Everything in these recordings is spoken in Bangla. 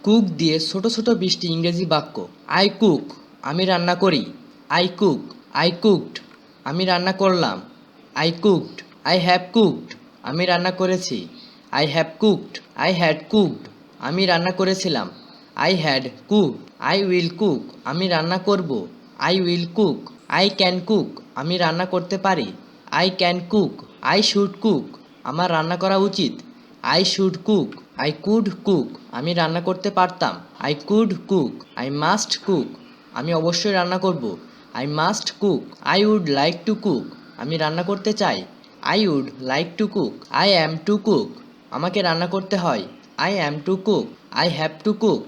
কুক দিয়ে ছোট ছোট 20টি ইংরেজি বাক্য। আই কুক, আমি রান্না করি। আই কুক, আই কুকড, আমি রান্না করলাম। I cooked, I have cooked, আমি রান্না করেছি। I have cooked, I had cooked, আমি রান্না করেছিলাম। I had cooked, I will cook, আমি রান্না করব। I will cook, I can cook, আমি রান্না করতে পারি। I can cook, I should cook, আমার রান্না করা উচিত। I should cook, I could cook, আমি রান্না করতে পারতাম। I could cook, I must cook, আমি অবশ্যই রান্না করব। I must cook, I would like to cook, আমি রান্না করতে চাই। I would like to cook, I am to cook, আমাকে রান্না করতে হয়। I am to cook, I have to cook,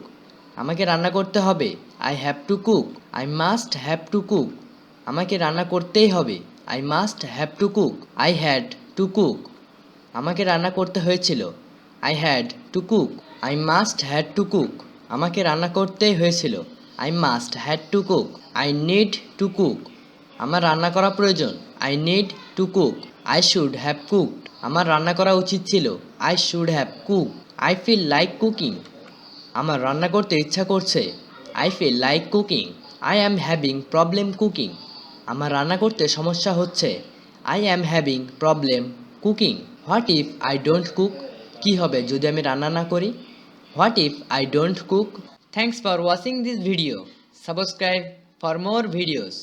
আমাকে রান্না করতে হবে। I have to cook, I must have to cook, আমাকে রান্না করতেই হবে। I must have to cook, I had to cook, আমাকে রান্না করতে হয়েছিল। I had to cook, I must had to cook, আমাকে রান্না করতেই হয়েছিল। I must had to cook, I need to cook, আমার রান্না করা প্রয়োজন। I need to cook, I should have cooked, আমার রান্না করা উচিত ছিল। I should have cook, I feel like cooking, আমার রান্না করতে ইচ্ছা করছে। I feel like cooking, I am having problem cooking, আমার রান্না করতে সমস্যা হচ্ছে। I am having problem cooking. What if I don't cook, কী হবে যদি আমি রান্না না করি। What if I don't cook. Thanks for watching this video. Subscribe for more videos.